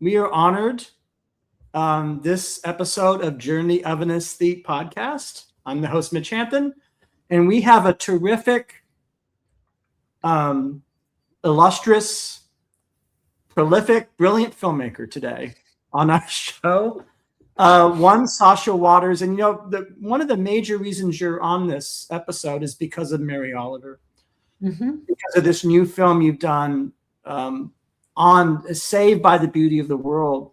We are honored this episode of Journey of an Aesthete podcast. I'm the host, MitchHampton, and we have a terrific, illustrious, prolific, brilliant filmmaker today on our show. One, Sasha Waters. And, one of the major reasons you're on this episode is because of Mary Oliver, because of this new film you've done on Saved by the Beauty of the World,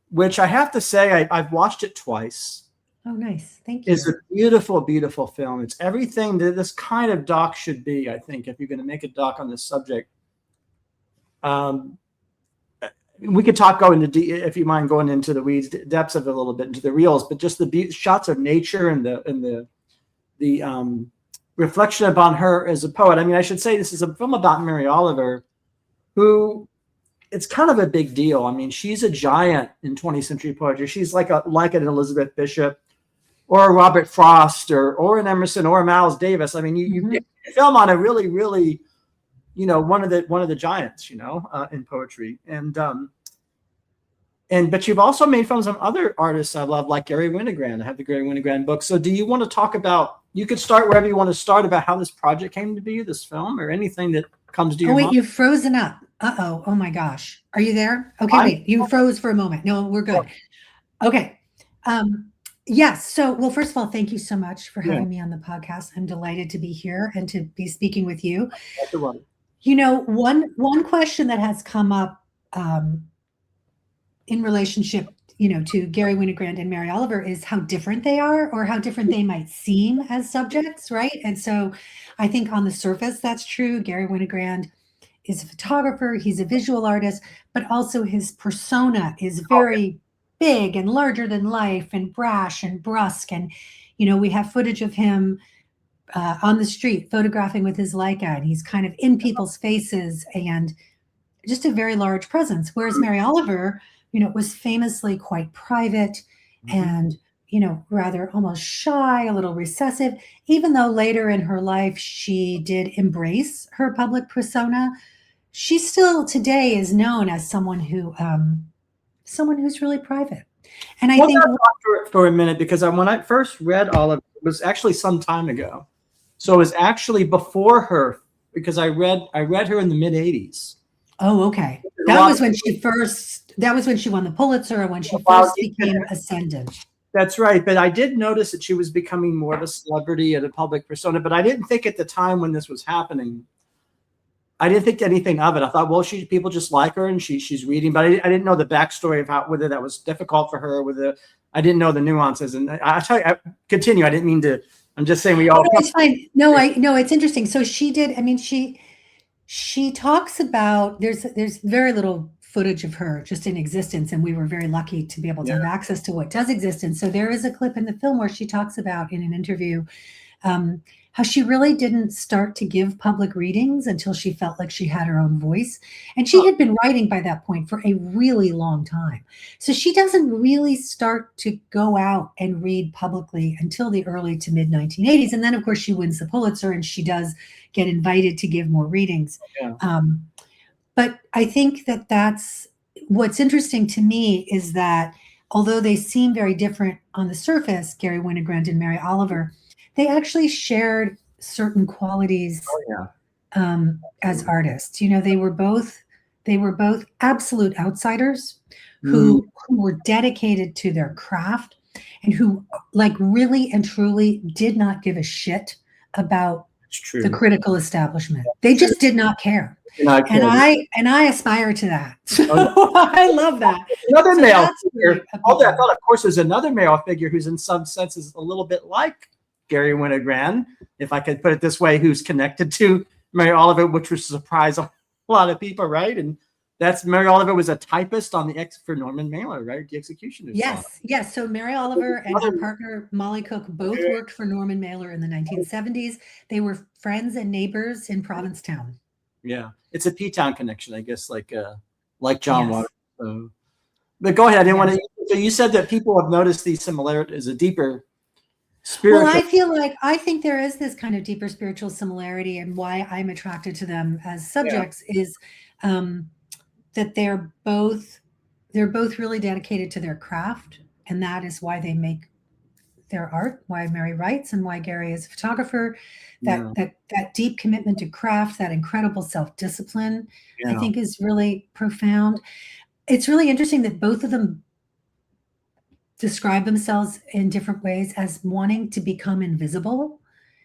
which I have to say, I've watched it twice. Oh, nice. Thank you. It's a beautiful, beautiful film. It's everything that this kind of doc should be, I think, if you're going to make a doc on this subject. We could go into, if you mind going into the weeds, depths of it a little bit, into the reels, but just the shots of nature and the reflection upon her as a poet. I mean, I should say this is a film about Mary Oliver, who, it's kind of a big deal. I mean, she's a giant in 20th century poetry. She's like an Elizabeth Bishop or a Robert Frost or an Emerson or a Miles Davis. I mean, you film on a really, really, one of the giants, in poetry. But you've also made films on other artists I love, like Gary Winogrand. I have the Gary Winogrand book. So do you want to talk about, you could start wherever you want to start, about how this project came to be, this film, or anything that comes to your mind? Wait, you've frozen up. Uh-oh. Oh my gosh. Are you there? Okay, wait, you froze for a moment. No, we're good. Okay. Yes. So, well, first of all, thank you so much for having me on the podcast. I'm delighted to be here and to be speaking with you. That's the one. One question that has come up in relationship, to Gary Winogrand and Mary Oliver is how different they are, or how different they might seem as subjects, right? And so I think on the surface, that's true. Gary Winogrand is a photographer, he's a visual artist, but also his persona is very big and larger than life and brash and brusque. And, we have footage of him on the street photographing with his Leica, and he's kind of in people's faces and just a very large presence. Whereas Mary Oliver, was famously quite private and, rather almost shy, a little recessive, even though later in her life she did embrace her public persona. She still today is known as someone who's really private. And I think for a minute, because when I first read Oliver, it was actually some time ago. So it was actually before her, because I read her in the mid 80s. Oh, okay. That was when she won the Pulitzer, when she first became ascendant. That's right. But I did notice that she was becoming more of a celebrity and a public persona. But I didn't think at the time when this was happening, I didn't think anything of it. I thought, well, people just like her and she's reading. But I didn't know the backstory of whether that was difficult for her, I didn't know the nuances. And I tell you, continue. I didn't mean to. I'm just saying we all. No, it's fine. No, it's interesting. So she did. I mean, she talks about, there's very little footage of her just in existence, and we were very lucky to be able to have access to what does exist. And so there is a clip in the film where she talks about, in an interview, how she really didn't start to give public readings until she felt like she had her own voice. And she had been writing by that point for a really long time. So she doesn't really start to go out and read publicly until the early to mid 1980s. And then, of course, she wins the Pulitzer and she does get invited to give more readings. Yeah. But I think that's what's interesting to me, is that although they seem very different on the surface, Gary Winogrand and Mary Oliver, they actually shared certain qualities as artists. They were both absolute outsiders who were dedicated to their craft, and who, like, really and truly did not give a shit about the critical establishment. They just did not care. And I aspire to that. So I love that. Another male figure. Although I thought, of course, there's another male figure who's in some senses a little bit like Gary Winogrand, if I could put it this way, who's connected to Mary Oliver, which would surprise a lot of people, right? And that's Mary Oliver was a typist on for Norman Mailer, right? The executioner's Yes. So Mary Oliver and her partner Molly Cook both worked for Norman Mailer in the 1970s. They were friends and neighbors in Provincetown. Yeah, it's a P-Town connection, I guess, like John Waters. So, but go ahead. I didn't want to. So you said that people have noticed these similarities, a deeper spiritual. Well, I think there is this kind of deeper spiritual similarity, and why I'm attracted to them as subjects is that they're both they're both really dedicated to their craft, and that is why they make their art, why Mary writes and why Gary is a photographer. Yeah. That deep commitment to craft, that incredible self-discipline, I Yeah. think is really profound. It's really interesting that both of them describe themselves in different ways as wanting to become invisible.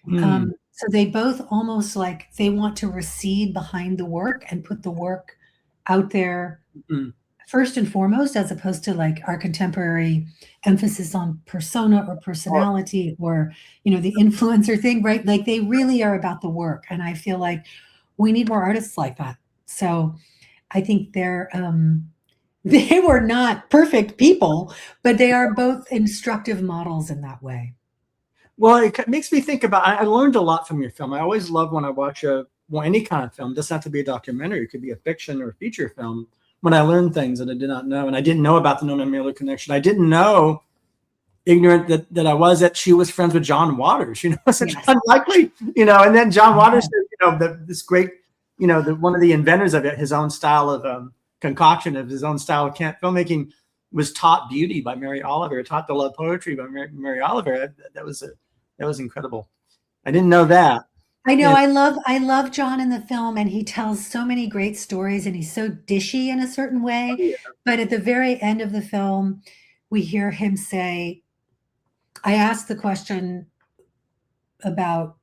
Mm. So they both almost like they want to recede behind the work and put the work out there Mm. first and foremost, as opposed to like our contemporary emphasis on persona or Oh, personality or, the influencer thing, right? Like they really are about the work. And I feel like we need more artists like that. So I think they were not perfect people, but they are both instructive models in that way. well, makes me think about. I learned a lot from your film. I always love when I watch any kind of film. It doesn't have to be a documentary. It could be a fiction or a feature film. When I learn things that I did not know, and I didn't know about the Norman Mailer connection. I didn't know, ignorant that I was, that she was friends with John Waters. Such Yes. unlikely. And then John Waters Yeah. said, this great, one of the inventors of his own style of concoction of his own style of filmmaking was taught beauty by Mary Oliver, taught to love poetry by Mary Oliver. That was incredible. I didn't know that. I know. And I love John in the film, and he tells so many great stories, and he's so dishy in a certain way. But at the very end of the film, we hear him say, I asked the question about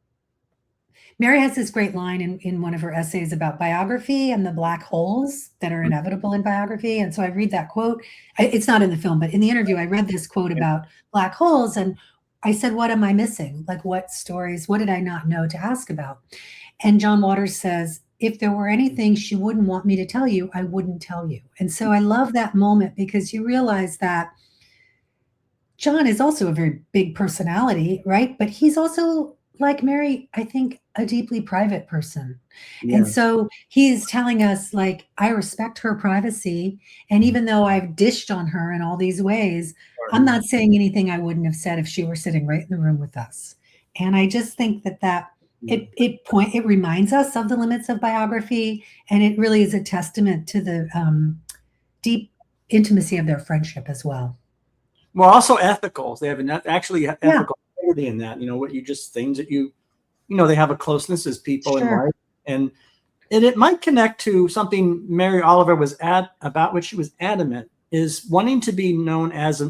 Mary has this great line in one of her essays about biography and the black holes that are inevitable in biography. And so I read that quote. It's not in the film, but in the interview, I read this quote about black holes. And I said, what am I missing? Like, what stories, what did I not know to ask about? And John Waters says, if there were anything she wouldn't want me to tell you, I wouldn't tell you. And so I love that moment because you realize that John is also a very big personality, right? But he's also, like Mary, I think, a deeply private person. And yeah, so he's telling us, like, I respect her privacy. And even though I've dished on her in all these ways, I'm not saying anything I wouldn't have said if she were sitting right in the room with us. And I just think that it reminds us of the limits of biography, and it really is a testament to the deep intimacy of their friendship as well. well, also ethical. They have actually Yeah, ethical quality in that. What you just things that they have a closeness as people in sure. life, and it might connect to something Mary Oliver was about which she was adamant, is wanting to be known as a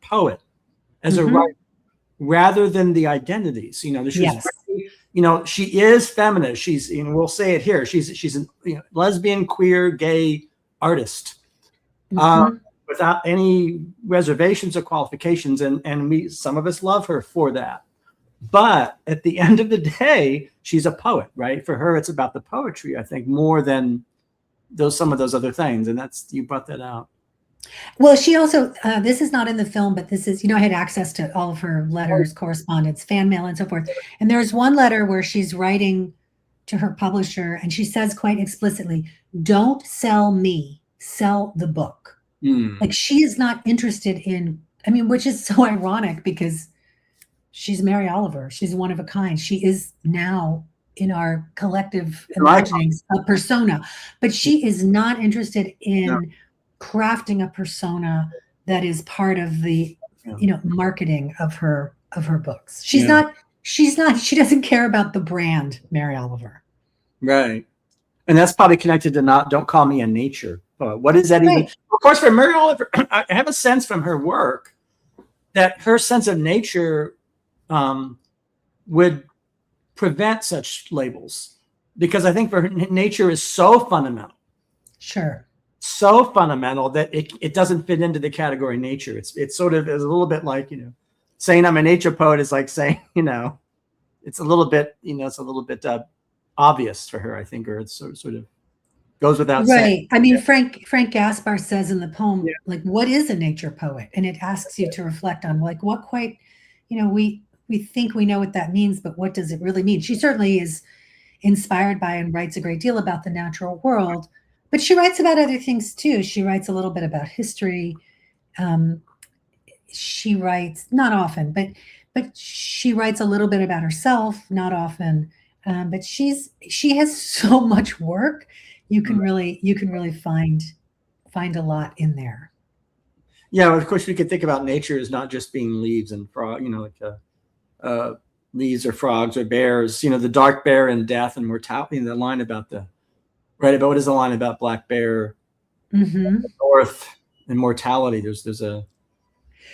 poet, as a Hmm. writer, rather than the identities. She was Yes. she is feminist. She's, we'll say it here. She's a lesbian, queer, gay artist, uh, Hmm. without any reservations or qualifications, and some of us love her for that. But at the end of the day, she's a poet, right? For her, it's about the poetry, I think, more than some of those other things. And you brought that out. Well, she also, this is not in the film, but this is, I had access to all of her letters, correspondence, fan mail, and so forth. And there's one letter where she's writing to her publisher, and she says quite explicitly, don't sell me, sell the book. Mm. Like, she is not interested in, which is so ironic because she's Mary Oliver. She's one of a kind. She is now in our collective imaginings a persona, but she is not interested No. in crafting a persona that is part of the marketing of her books. She doesn't care about the brand Mary Oliver. Right. And that's probably connected to don't call me a nature poet. What is that even? Right. Of course, for Mary Oliver, I have a sense from her work that her sense of nature would prevent such labels, because I think for her, nature is so fundamental. Sure. So fundamental that it doesn't fit into the category nature. It's sort of is a little bit like, saying I'm a nature poet is like saying, it's a little bit, obvious for her, I think, or it's sort of goes without saying. Right. Frank Gaspar says in the poem, Yeah. like, what is a nature poet? And it asks you to reflect on, like, what quite, we think we know what that means, but what does it really mean? She certainly is inspired by and writes a great deal about the natural world, but she writes about other things too. She writes a little bit about history. She writes, not often, but she writes a little bit about herself, not often. But she has so much work. You can really find a lot in there. Yeah, of course, we could think about nature as not just being leaves and frog, like leaves or frogs or bears. The dark bear and death and mortality. The line about about what is the line about black bear, north and mortality? There's a.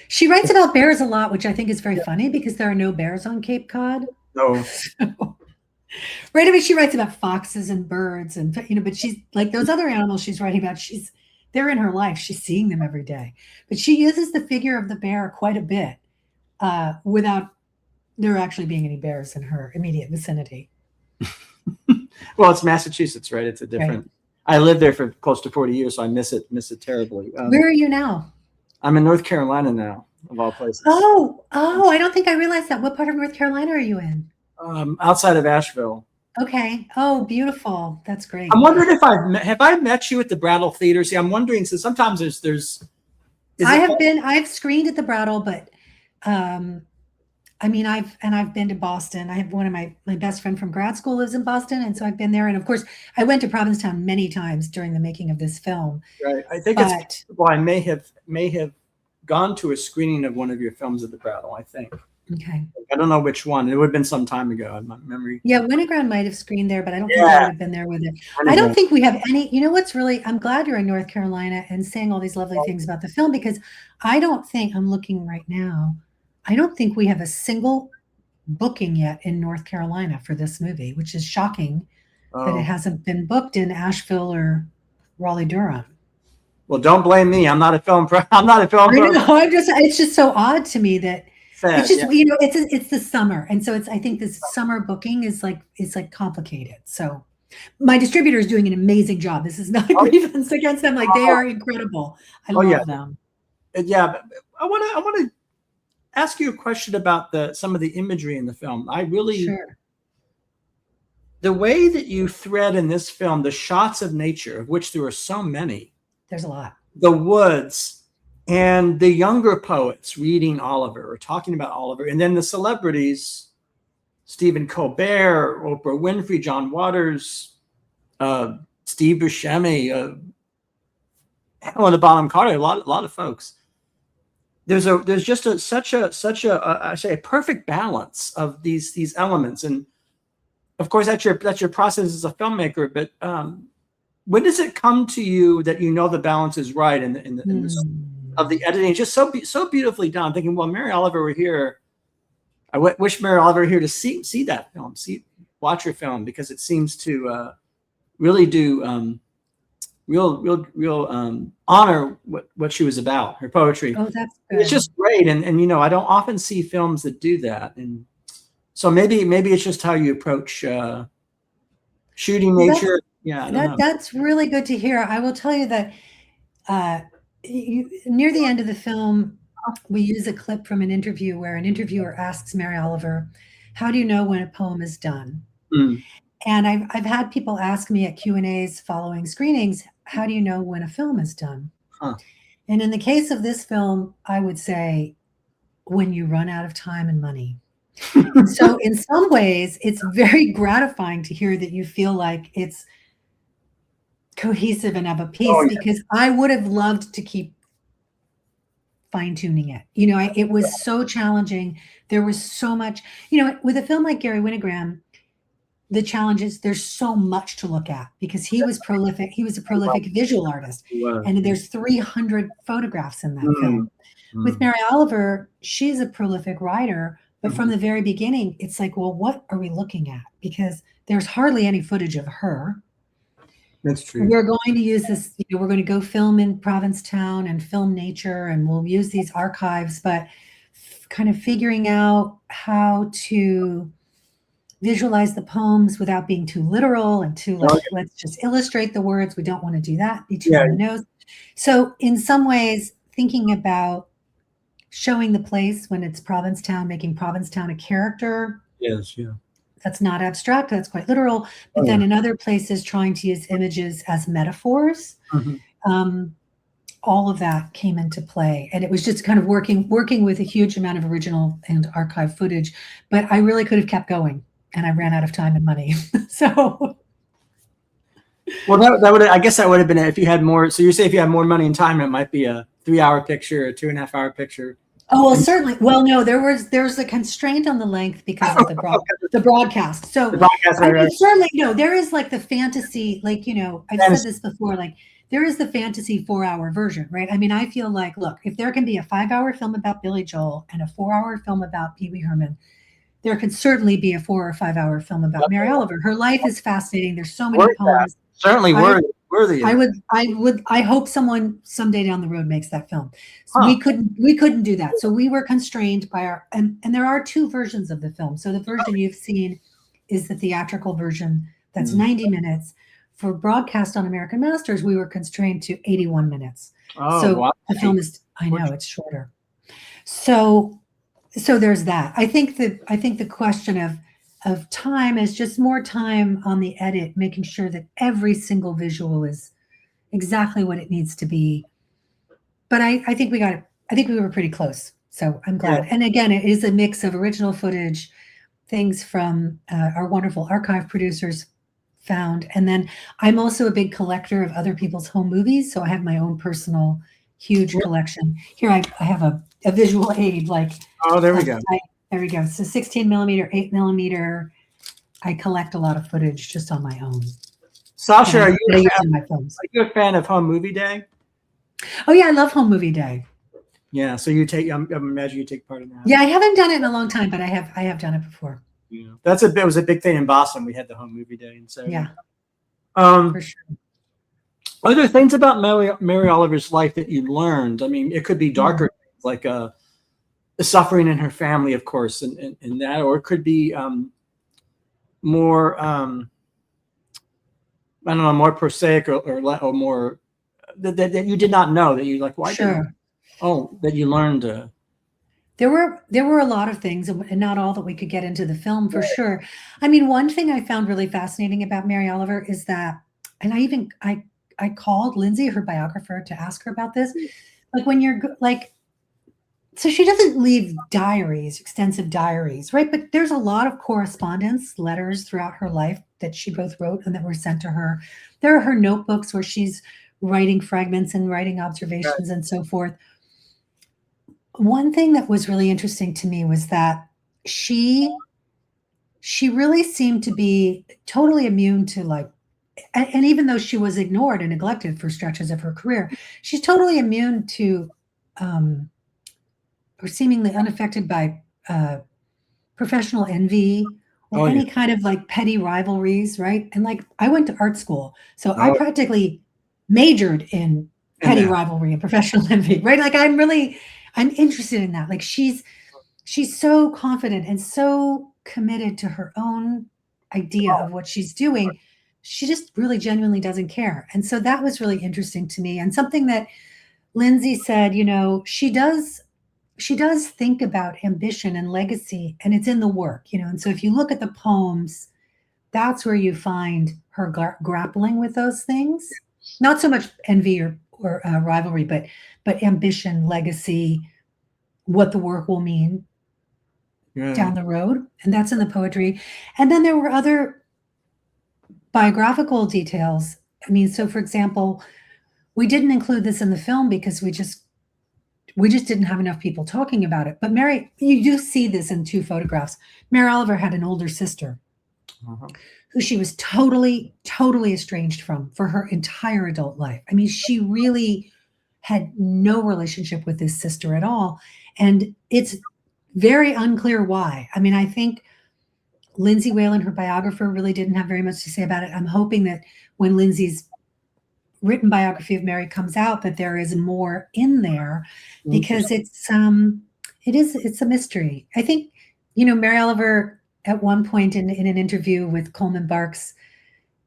She writes about bears a lot, which I think is very funny because there are no bears on Cape Cod. No. Right. I mean, she writes about foxes and birds and, but she's like those other animals she's writing about. They're in her life. She's seeing them every day, but she uses the figure of the bear quite a bit without there actually being any bears in her immediate vicinity. Well, it's Massachusetts, right? It's a different, right. I lived there for close to 40 years, so I miss it terribly. Where are you now? I'm in North Carolina now, of all places. Oh, I don't think I realized that. What part of North Carolina are you in? Outside of Asheville. Okay. Oh, beautiful. That's great. I'm wondering if I've met you at the Brattle Theater. See, I'm wondering, so sometimes I've screened at the Brattle, but I've been to Boston. I have one of my best friend from grad school lives in Boston, and so I've been there. And of course, I went to Provincetown many times during the making of this film. Right. I think I may have gone to a screening of one of your films at the Brattle, I think. Okay. I don't know which one. It would have been some time ago in my memory. Yeah, Winogrand might have screened there, but I don't think I would have been there with it. I don't think we have any, I'm glad you're in North Carolina and saying all these lovely things about the film, because I'm looking right now, I don't think we have a single booking yet in North Carolina for this movie, which is shocking that it hasn't been booked in Asheville or Raleigh-Durham. Well, don't blame me. I'm not a film. It's just so odd to me that it's just, it's the summer. And so I think this summer booking is complicated. So my distributor is doing an amazing job. This is not a grievance against them. Like, they are incredible. I love them. Yeah. But I want to ask you a question about some of the imagery in the film. The way that you thread in this film, the shots of nature, of which there are so many. There's a lot. The woods and the younger poets reading Oliver or talking about Oliver, and then the celebrities, Stephen Colbert, Oprah Winfrey, John Waters, Steve Buscemi, Helena Bonham Carter, a lot of folks. There's just such a perfect balance of these elements, and of course that's your process as a filmmaker. But when does it come to you that the balance is right of the editing? Just so beautifully done. I'm thinking, well, Mary Oliver were here. I wish Mary Oliver were here to see that film, watch your film, because it seems to really do real honor what she was about, her poetry. Oh, that's good. It's just great, and I don't often see films that do that, and so maybe it's just how you approach shooting nature. That's really good to hear. I will tell you that near the end of the film, we use a clip from an interview where an interviewer asks Mary Oliver, "How do you know when a poem is done?" And I've had people ask me at Q&As following screenings, "How do you know when a film is done?" And in the case of this film, I would say, when you run out of time and money. And so in some ways, it's very gratifying to hear that you feel like it's cohesive and of a piece, because I would have loved to keep fine-tuning it. It was so challenging. There was so much, with a film like Garry Winogrand, the challenge is there's so much to look at, because he was prolific. He was a prolific visual artist, and there's 300 photographs in that film. With Mary Oliver, she's a prolific writer, but from the very beginning, it's like, well, what are we looking at? Because there's hardly any footage of her. That's true. We're going to use this, we're going to go film in Provincetown and film nature, and we'll use these archives, but kind of figuring out how to visualize the poems without being too literal and too let's just illustrate the words. We don't want to do that, be too on the nose. So in some ways, thinking about showing the place when it's Provincetown, making Provincetown a character. Yes, yeah. That's not abstract, that's quite literal. But then in other places, trying to use images as metaphors. All of that came into play. And it was just kind of working with a huge amount of original and archive footage. But I really could have kept going, and I ran out of time and money. So Well, that would, I guess that would have been if you had more. So you say if you had more money and time, it might be a 3-hour picture, a 2.5-hour picture. Oh, well, certainly. Well, no, there's a constraint on the length because of the broadcast. So The podcast, I right? mean, certainly, no, there is like the fantasy, like, I've said this before, like there is the fantasy 4-hour version, right? I mean, I feel like, look, if there can be a 5-hour film about Billy Joel and a 4-hour film about Pee Wee Herman, there could certainly be a 4 or 5-hour film about Mary Oliver. Her life is fascinating. There's so many poems. Certainly worthy. I hope someone someday down the road makes that film. So Huh. we couldn't do that. So we were constrained by and there are 2 versions of the film. So the version you've seen is the theatrical version that's 90 minutes. For broadcast on American Masters, we were constrained to 81 minutes. Oh, so wow. the film is, I know it's shorter. So there's that. I think the question of time is just more time on the edit, making sure that every single visual is exactly what it needs to be. But I think we got it. I think we were pretty close. So I'm glad. Yeah. And again, it is a mix of original footage, things from our wonderful archive producers found. And then I'm also a big collector of other people's home movies. So I have my own personal huge collection. Here I have a visual aid, like, oh, there we go. There we go. So 16 millimeter, 8 millimeter. I collect a lot of footage just on my own. Sasha, are you a fan of Home Movie Day? Oh yeah, I love Home Movie Day. Yeah, so you take, I imagine you take part in that. Yeah, I haven't done it in a long time, but I have done it before. Yeah, it was a big thing in Boston. We had the Home Movie Day, and so yeah, for sure. Are there things about Mary Oliver's life that you learned? I mean, it could be darker things, like the suffering in her family, of course, and that, or it could be more, I don't know, more prosaic or more that you did not know, that you like, why? Sure. That you learned. There were a lot of things, and not all that we could get into the film, for sure. I mean, one thing I found really fascinating about Mary Oliver is that, and I called Lindsay, her biographer, to ask her about this. Like, when you're like, so she doesn't leave diaries, extensive diaries, right? But there's a lot of correspondence, letters throughout her life that she both wrote and that were sent to her. There are her notebooks where she's writing fragments and writing observations and so forth. One thing that was really interesting to me was that she really seemed to be totally immune to, like, and even though she was ignored and neglected for stretches of her career, she's totally immune to or seemingly unaffected by professional envy or any kind of like petty rivalries, right? And like, I went to art school, so I practically majored in petty rivalry and professional envy, right? Like, I'm interested in that. Like, she's so confident and so committed to her own idea of what she's doing. She just really genuinely doesn't care. And so that was really interesting to me. And something that Lindsay said, she does think about ambition and legacy, and it's in the work, And so if you look at the poems, that's where you find her grappling with those things. Not so much envy or rivalry, but ambition, legacy, what the work will mean down the road. And that's in the poetry. And then there were other biographical details. I mean, so for example, we didn't include this in the film because we just didn't have enough people talking about it. But Mary, you do see this in 2 photographs. Mary Oliver had an older sister who she was totally, totally estranged from for her entire adult life. I mean, she really had no relationship with this sister at all. And it's very unclear why. I mean, I think Lindsay Whalen, her biographer, really didn't have very much to say about it. I'm hoping that when Lindsay's written biography of Mary comes out, that there is more in there, because it's a mystery. I think, Mary Oliver at one point in an interview with Coleman Barks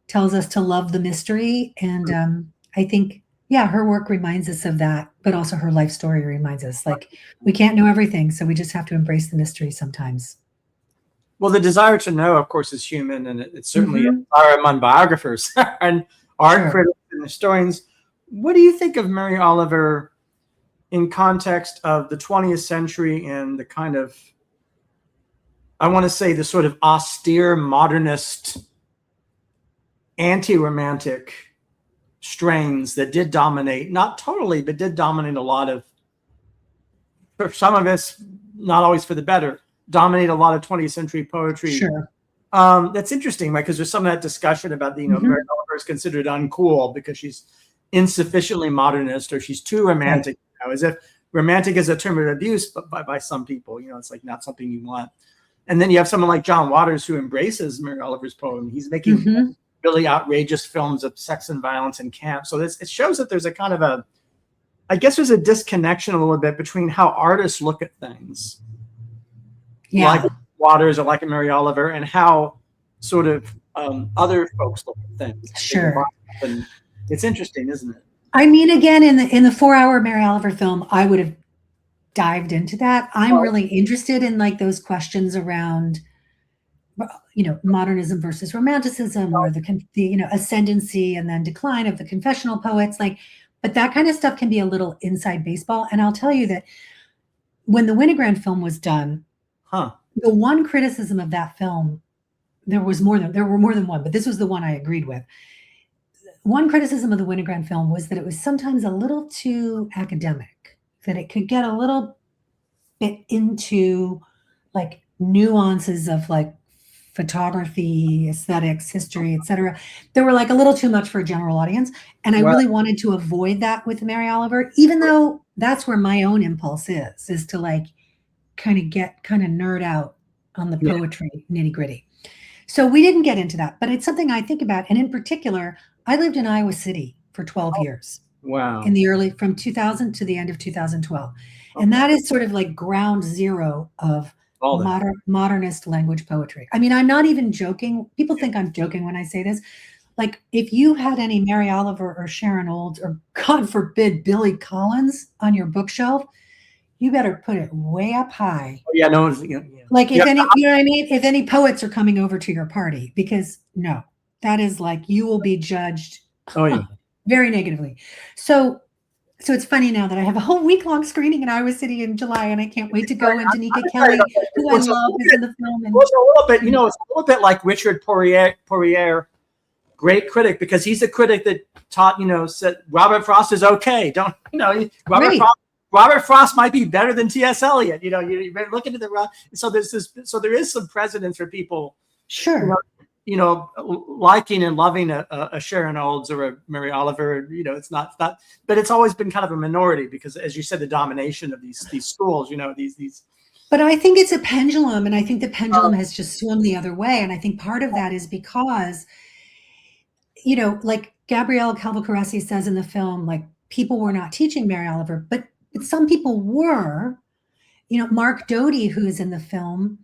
tells us to love the mystery. And I think, her work reminds us of that, but also her life story reminds us, like, we can't know everything, so we just have to embrace the mystery sometimes. Well, the desire to know, of course, is human, and it's certainly a desire among biographers and art critics and historians. What do you think of Mary Oliver in context of the 20th century and the kind of, I want to say, the sort of austere modernist anti-romantic strains that did dominate, not totally, but did dominate a lot of, for some of us, not always for the better, dominate a lot of 20th century poetry. Sure. That's interesting, right? Because there's some of that discussion about the, Mary Oliver is considered uncool because she's insufficiently modernist or she's too romantic, as if romantic is a term of abuse, but by some people, it's like not something you want. And then you have someone like John Waters who embraces Mary Oliver's poem. He's making really outrageous films of sex and violence and camp. So it shows that there's a kind of I guess there's a disconnection a little bit between how artists look at things, like Waters or like Mary Oliver, and how sort of other folks look at things. Sure. And it's interesting, isn't it? I mean, again, in the 4-hour Mary Oliver film, I would have dived into that. I'm really interested in like those questions around, modernism versus romanticism, or the ascendancy and then decline of the confessional poets. But that kind of stuff can be a little inside baseball. And I'll tell you that when the Winogrand film was done, the one criticism of that film, there were more than one, but this was the one I agreed with. One criticism of the Winogrand film was that it was sometimes a little too academic, that it could get a little bit into like nuances of like photography, aesthetics, history, etc. They were like a little too much for a general audience. And I really wanted to avoid that with Mary Oliver, even though that's where my own impulse is to like kind of nerd out on the poetry nitty gritty. So we didn't get into that, but it's something I think about. And in particular, I lived in Iowa City for 12 years. Wow. From 2000 to the end of 2012. And that is sort of like ground zero of modernist language poetry. I mean, I'm not even joking. People think I'm joking when I say this. Like, if you had any Mary Oliver or Sharon Olds or, God forbid, Billy Collins on your bookshelf, you better put it way up high. Yeah, no one's like if any, you know what I mean? If any poets are coming over to your party, because no, that is like you will be judged very negatively. So it's funny now that I have a whole week-long screening in Iowa City in July, and I can't wait to go. And Danica Kelly, who I love, is in the film. And it's a little bit, it's a little bit like Richard Poirier, great critic, because he's a critic that taught, said Robert Frost is okay. Don't Robert Frost might be better than T.S. Eliot. You look into so there is some precedence for people. Sure. Liking and loving a Sharon Olds or a Mary Oliver, it's not, but it's always been kind of a minority because, as you said, the domination of these schools, these. But I think it's a pendulum, and I think the pendulum has just swung the other way. And I think part of that is because, like Gabrielle Calvo-Carresi says in the film, like people were not teaching Mary Oliver, but some people were. Mark Doty, who is in the film,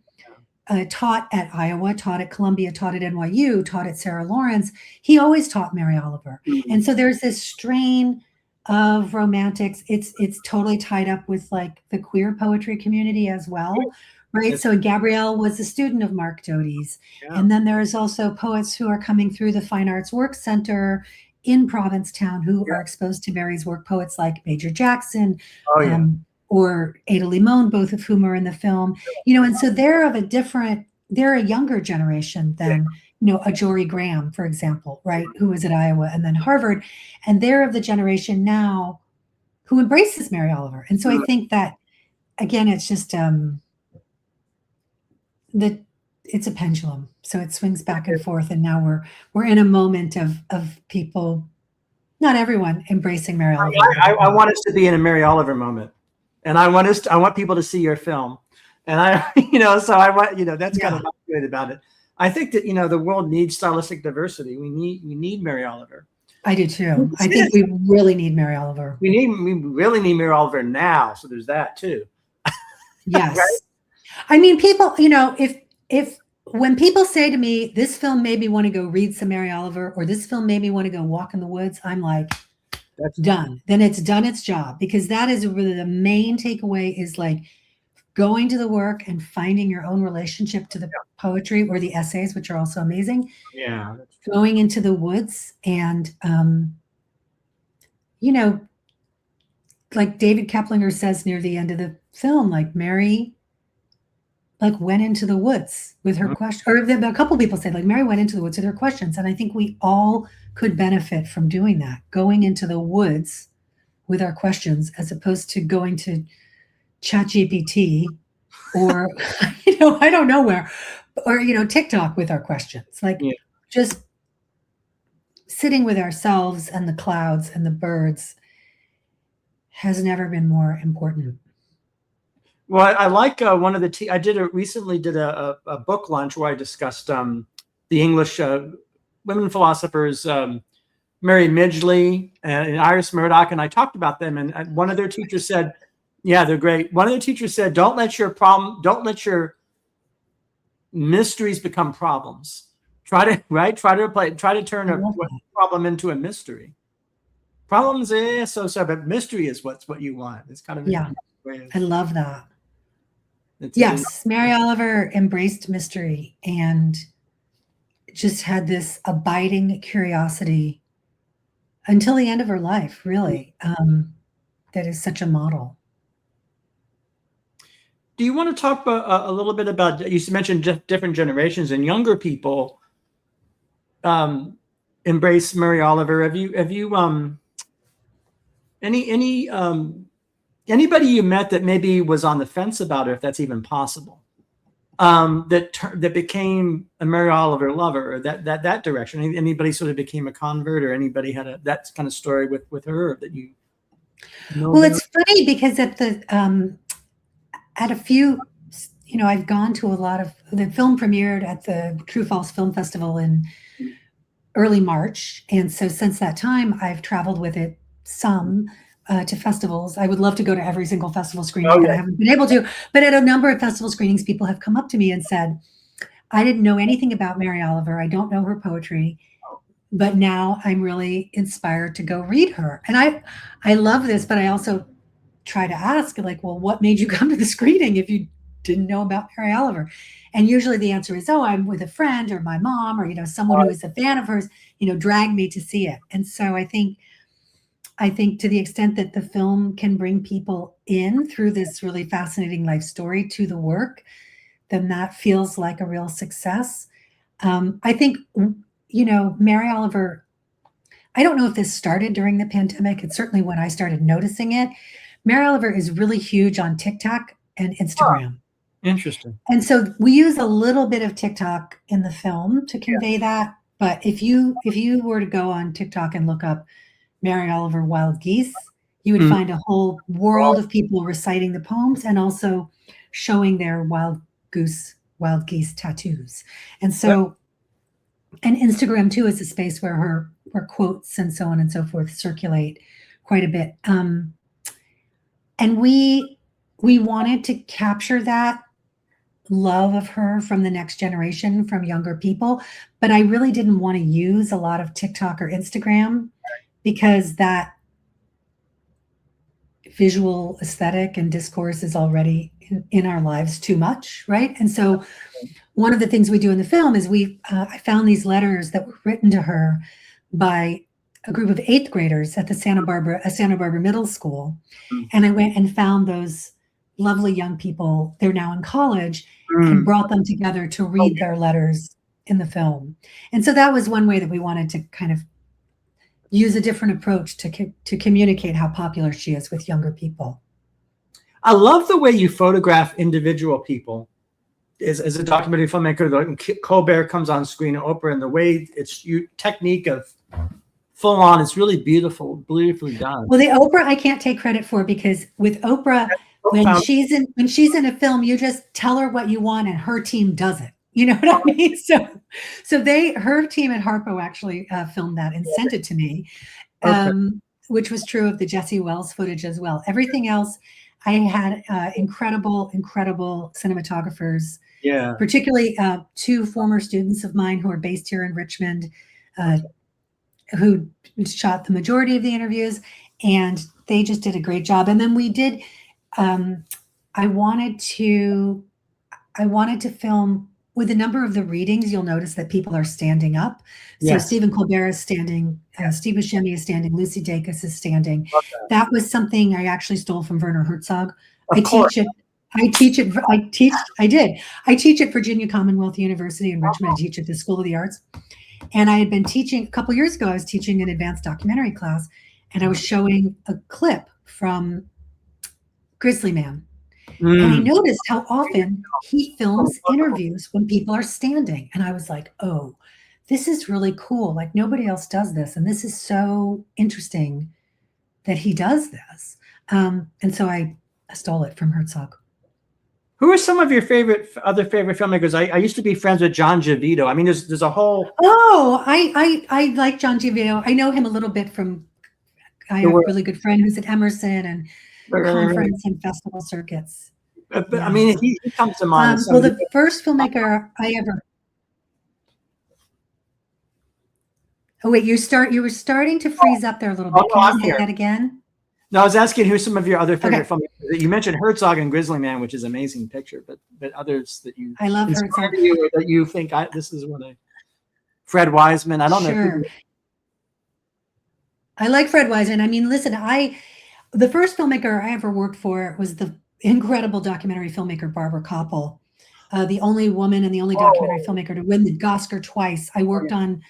taught at Iowa, taught at Columbia, taught at NYU, taught at Sarah Lawrence. He always taught Mary Oliver. And so there's this strain of romantics. It's totally tied up with like the queer poetry community as well, right? So Gabrielle was a student of Mark Doty's. And then there's also poets who are coming through the Fine Arts Work Center in Provincetown who are exposed to Mary's work, poets like Major Jackson, or Ada Limon, both of whom are in the film, and so they're a younger generation than, a Jory Graham, for example, right, who was at Iowa and then Harvard, and they're of the generation now who embraces Mary Oliver. And so I think that, again, it's just it's a pendulum, so it swings back and forth, and now we're in a moment of people, not everyone, embracing Mary Oliver. I want us to be in a Mary Oliver moment. And I want people to see your film. And so I want, that's kind of what's good about it. I think that, the world needs stylistic diversity. We need Mary Oliver. I do too. I think we really need Mary Oliver. We really need Mary Oliver now. So there's that too. Yes. Right? I mean, people, if when people say to me, this film made me want to go read some Mary Oliver, or this film made me want to go walk in the woods, I'm like, that's done. Then it's done its job, because that is really the main takeaway, is like going to the work and finding your own relationship to the poetry or the essays, which are also amazing. Yeah. Going into the woods and, like David Keplinger says near the end of the film, like Mary like went into the woods with her question, or a couple people say like Mary went into the woods with her questions. And I think we all could benefit from doing that, going into the woods with our questions, as opposed to going to ChatGPT or, I don't know where, or, TikTok with our questions, like just sitting with ourselves and the clouds and the birds has never been more important. Well, I like one of the I recently did a book lunch where I discussed the English women philosophers, Mary Midgley and Iris Murdoch, and I talked about them. And one of their teachers said, "Yeah, they're great." One of their teachers said, don't let your mysteries become problems. Try to turn a problem into a mystery. Problems, so, but mystery is what you want. It's kind of I love that. Yes, Mary Oliver embraced mystery and just had this abiding curiosity until the end of her life, really. That is such a model. Do you want to talk a little bit about, you mentioned different generations and younger people embrace Mary Oliver? Have you anybody you met that maybe was on the fence about it, if that's even possible, that became a Mary Oliver lover, or that direction? Anybody sort of became a convert, or anybody had that kind of story with her that you know? Well, it's funny because at a few, I've gone to a lot of, the film premiered at the True False Film Festival in early March. And so since that time, I've traveled with it some to festivals. I would love to go to every single festival screening, but I haven't been able to. But at a number of festival screenings, people have come up to me and said, I didn't know anything about Mary Oliver. I don't know her poetry, but now I'm really inspired to go read her. And I love this, but I also try to ask, like, well, what made you come to the screening if you didn't know about Mary Oliver? And usually the answer is, oh, I'm with a friend or my mom or, someone who is a fan of hers, dragged me to see it. And so I think to the extent that the film can bring people in through this really fascinating life story to the work, then that feels like a real success. I think, Mary Oliver, I don't know if this started during the pandemic. It's certainly when I started noticing it. Mary Oliver is really huge on TikTok and Instagram. Oh, interesting. And so we use a little bit of TikTok in the film to convey that. But if you were to go on TikTok and look up Mary Oliver Wild Geese, you would find a whole world of people reciting the poems and also showing their wild geese tattoos. And so, and Instagram too is a space where her quotes and so on and so forth circulate quite a bit. And we wanted to capture that love of her from the next generation, from younger people. But I really didn't want to use a lot of TikTok or Instagram because that visual aesthetic and discourse is already in our lives too much, right? And so one of the things we do in the film is I found these letters that were written to her by a group of 8th graders at the Santa Barbara Middle School. And I went and found those lovely young people, they're now in college, and brought them together to read their letters in the film. And so that was one way that we wanted to kind of use a different approach to communicate how popular she is with younger people. I love the way you photograph individual people. As a documentary filmmaker, like Colbert comes on screen, Oprah, and the way it's your technique of full on, it's really beautifully done. Well, the Oprah I can't take credit for, because with Oprah, when she's in a film, you just tell her what you want and her team does it. You know what I mean? So her team at Harpo actually filmed that and sent it to me, which was true of the Jesse Wells footage as well. Everything else, I had incredible cinematographers. Yeah. Particularly 2 former students of mine who are based here in Richmond, who shot the majority of the interviews, and they just did a great job. And then we did. I wanted to film. With a number of the readings, you'll notice that people are standing up. So yes. Stephen Colbert is standing, Steve Buscemi is standing, Lucy Dacus is standing. Okay. That was something I actually stole from Werner Herzog. I teach I teach it. I teach at Virginia Commonwealth University in Richmond. I teach at the School of the Arts. And I had been teaching a couple years ago, I was teaching an advanced documentary class, and I was showing a clip from Grizzly Man. And I noticed how often he films interviews when people are standing. And I was like, oh, this is really cool. Like nobody else does this. And this is so interesting that he does this. And so I stole it from Herzog. Who are some of your other favorite filmmakers? I used to be friends with John Givito. I mean, there's a whole. Oh, I like John Givito. I know him a little bit from. I have a really good friend who's at Emerson and conference and festival circuits. But I mean, he comes to mind. Well, the first filmmaker I ever. Oh wait, you were starting to freeze up there a little bit. Can you say that again? No, I was asking who some of your other favorite filmmakers. You mentioned Herzog and Grizzly Man, which is an amazing picture, but others that you I love Herzog. You, that you think this is one of Fred Wiseman. I don't know. I like Fred Wiseman. I mean, listen, the first filmmaker I ever worked for was the incredible documentary filmmaker Barbara Koppel, the only woman and the only documentary filmmaker to win the Oscar twice. I worked on.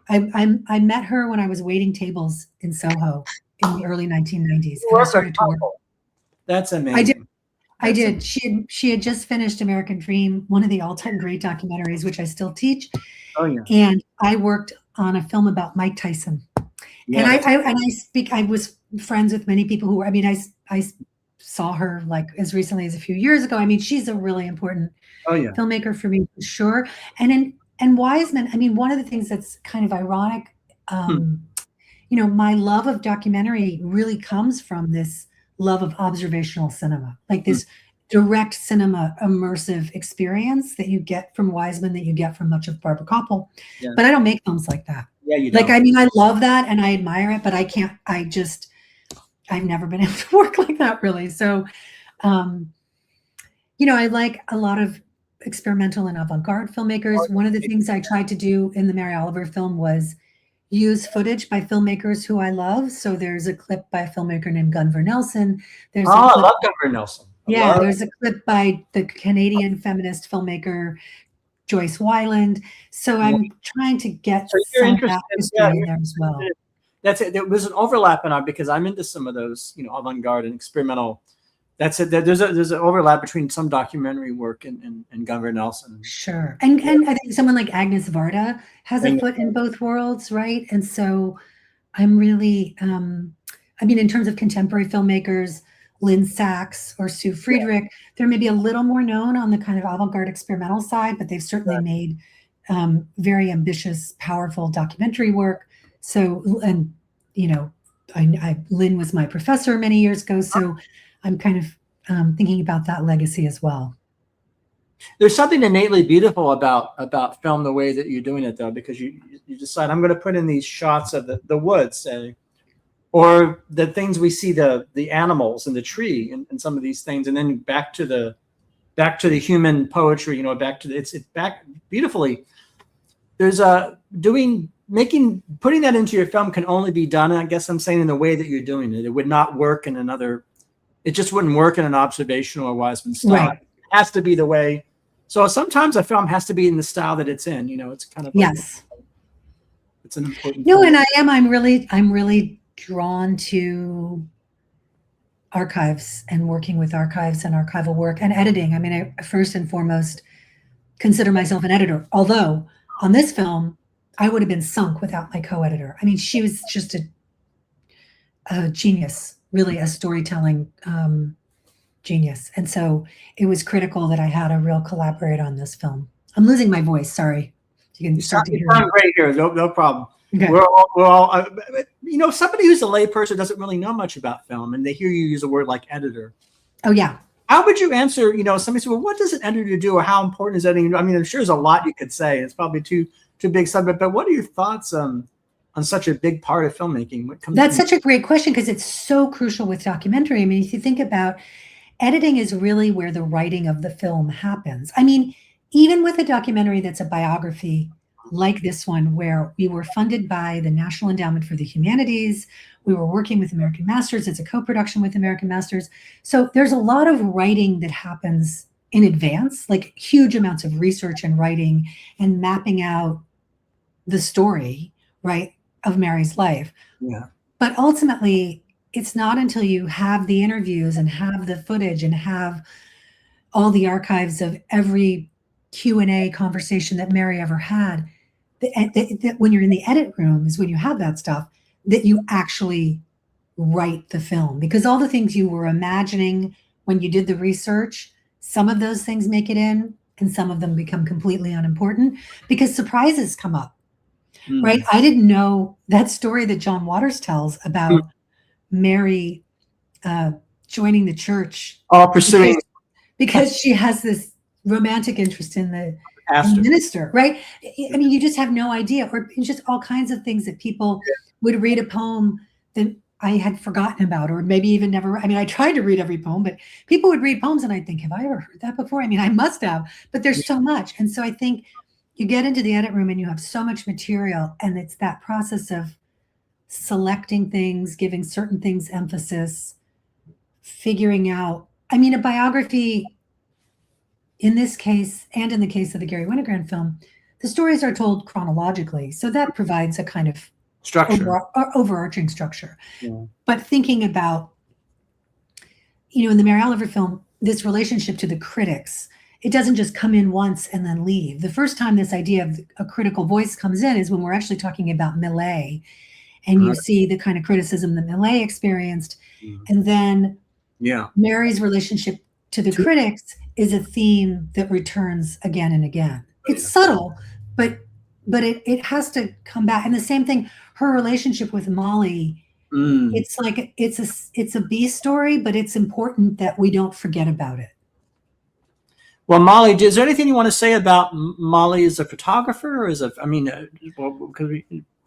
I met her when I was waiting tables in Soho in the early 1990s. And I started to work. That's amazing. I did. She had just finished American Dream, one of the all-time great documentaries, which I still teach. Oh yeah. And I worked on a film about Mike Tyson. Yeah. And I was friends with many people who were. I mean, I saw her like as recently as a few years ago. I mean, she's a really important filmmaker for me, for sure. And Wiseman, I mean, one of the things that's kind of ironic, you know, my love of documentary really comes from this love of observational cinema, like this direct cinema immersive experience that you get from Wiseman, that you get from much of Barbara Koppel. Yeah. But I don't make films like that. Yeah, you don't. Like, I mean, I love that and I admire it, but I've never been able to work like that really. So, you know, I like a lot of experimental and avant-garde filmmakers. One of the things I tried to do in the Mary Oliver film was use footage by filmmakers who I love. So there's a clip by a filmmaker named Gunvar Nelson. I love Gunvar Nelson. There's a clip by the Canadian feminist filmmaker Joyce Wyland. So I'm trying to get some of that history in there as well. That's it. There was an overlap in our, because I'm into some of those, you know, avant-garde and experimental. That's it. There's an overlap between some documentary work and Gunvar Nelson. Sure. And I think someone like Agnes Varda has a foot in both worlds, right? And so I'm really, I mean, in terms of contemporary filmmakers, Lynn Sachs or Sue Friedrich, they're maybe a little more known on the kind of avant-garde experimental side, but they've certainly made very ambitious, powerful documentary work. So, and, you know, Lynn was my professor many years ago, so I'm kind of thinking about that legacy as well. There's something innately beautiful about film the way that you're doing it, though, because you decide, I'm going to put in these shots of the woods, say, or the things we see, the animals and the tree and some of these things, and then back to the human poetry, you know, it's back beautifully. There's putting that into your film can only be done, I guess I'm saying, in the way that you're doing it. It would not work in another. It just wouldn't work in an observational or Wiseman style. Right. It has to be the way. So sometimes a film has to be in the style that it's in. You know, it's kind of yes. It's an important. No, and I'm really drawn to archives and working with archives and archival work and editing. I mean, I first and foremost consider myself an editor. Although on this film, I would have been sunk without my co-editor. I mean, she was just a genius. Really a storytelling genius. And so it was critical that I had a real collaborator on this film. I'm losing my voice. Sorry. You can start to hear me. Great here. No problem. Okay. We're all you know, somebody who's a layperson doesn't really know much about film, and they hear you use a word like editor. Oh, yeah. How would you answer, you know, somebody said, well, what does an editor do, or how important is editing? I mean, I'm sure there's a lot you could say. It's probably too big subject, but what are your thoughts on such a big part of filmmaking? That's such a great question, because it's so crucial with documentary. I mean, if you think about editing is really where the writing of the film happens. I mean, even with a documentary that's a biography, like this one, where we were funded by the National Endowment for the Humanities. We were working with American Masters. It's a co-production with American Masters. So there's a lot of writing that happens in advance, like huge amounts of research and writing and mapping out the story, right, of Mary's life. Yeah. But ultimately, it's not until you have the interviews and have the footage and have all the archives of every Q&A conversation that Mary ever had, that when you're in the edit room is when you have that stuff, that you actually write the film. Because all the things you were imagining when you did the research, some of those things make it in and some of them become completely unimportant because surprises come up, right? I didn't know that story that John Waters tells about Mary joining the church. All pursuing. Because she has this romantic interest in the Pastor. minister, right? I mean, you just have no idea, or just all kinds of things that people would read a poem that I had forgotten about, or maybe even never. I mean, I tried to read every poem, but people would read poems and I'd think, have I ever heard that before? I mean, I must have, but there's so much. And so I think you get into the edit room and you have so much material, and it's that process of selecting things, giving certain things emphasis, figuring out. I mean, a biography, in this case, and in the case of the Gary Winogrand film, the stories are told chronologically. So that provides a kind of structure, overarching structure. Yeah. But thinking about, in the Mary Oliver film, this relationship to the critics, it doesn't just come in once and then leave. The first time this idea of a critical voice comes in is when we're actually talking about Millet, and you see the kind of criticism that Millet experienced. And then Mary's relationship to the critics is a theme that returns again and again. It's subtle, but it has to come back. And the same thing, her relationship with Molly, it's like it's a B story, but it's important that we don't forget about it. Well, Molly, is there anything you want to say about Molly as a photographer, or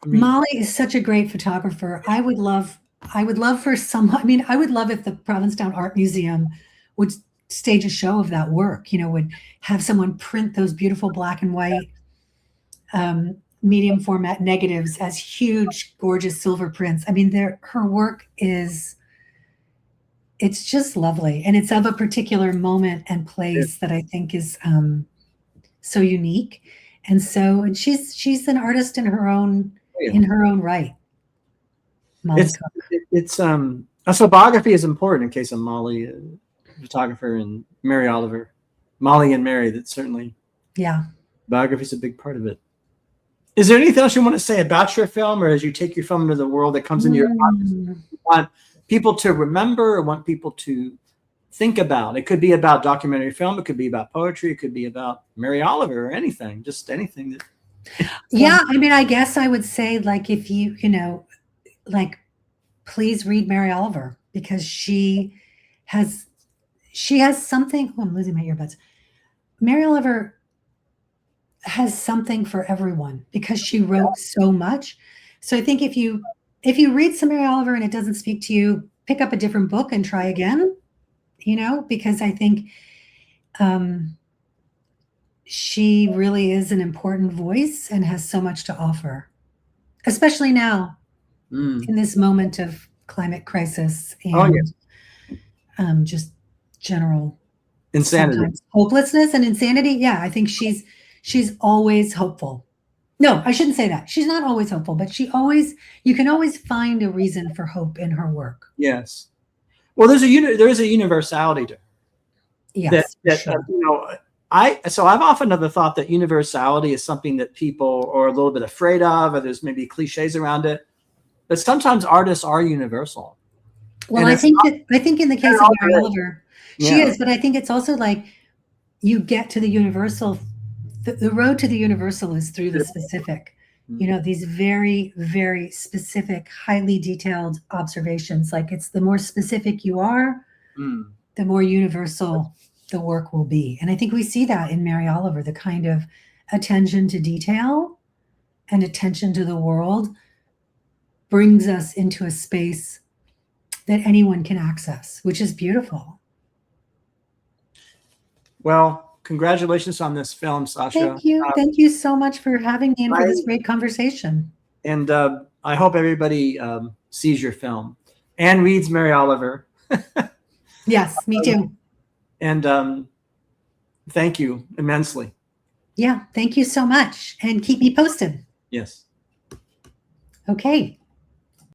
Molly is such a great photographer. I would love for I would love if the Provincetown Art Museum would stage a show of that work, would have someone print those beautiful black and white medium format negatives as huge, gorgeous silver prints. I mean, her work it's just lovely. And it's of a particular moment and place that I think is so unique. And she's an artist in her own right. So biography is important in case of Molly, photographer, and Mary Oliver. Molly and Mary, that's certainly, biography is a big part of it. Is there anything else you want to say about your film, or as you take your film into the world that comes into your eyes, you want people to remember or want people to think about? It could be about documentary film, it could be about poetry, it could be about Mary Oliver, or anything, just anything that. I mean, I guess I would say, like, if you, please read Mary Oliver, because she has something. Oh, I'm losing my earbuds. Mary Oliver has something for everyone because she wrote so much. So I think if you read some Mary Oliver and it doesn't speak to you, pick up a different book and try again, because I think she really is an important voice and has so much to offer, especially now in this moment of climate crisis and just general insanity, hopelessness and insanity. Yeah, I think she's always hopeful. No, I shouldn't say that. She's not always hopeful, but you can always find a reason for hope in her work. Yes. Well, there is a universality to her. Yes. Sure. I've often never thought that universality is something that people are a little bit afraid of, or there's maybe cliches around it. But sometimes artists are universal. Well, I think in the case of Mary Oliver, she is, but I think it's also like you get to the universal. The road to the universal is through the specific. These very, very specific, highly detailed observations. Like, it's the more specific you are, the more universal the work will be. And I think we see that in Mary Oliver, the kind of attention to detail and attention to the world brings us into a space that anyone can access, which is beautiful. Well, congratulations on this film, Sasha. Thank you. Thank you so much for having me and for this great conversation. And I hope everybody sees your film and reads Mary Oliver. Yes, me too. And thank you immensely. Yeah, thank you so much. And keep me posted. Yes. Okay.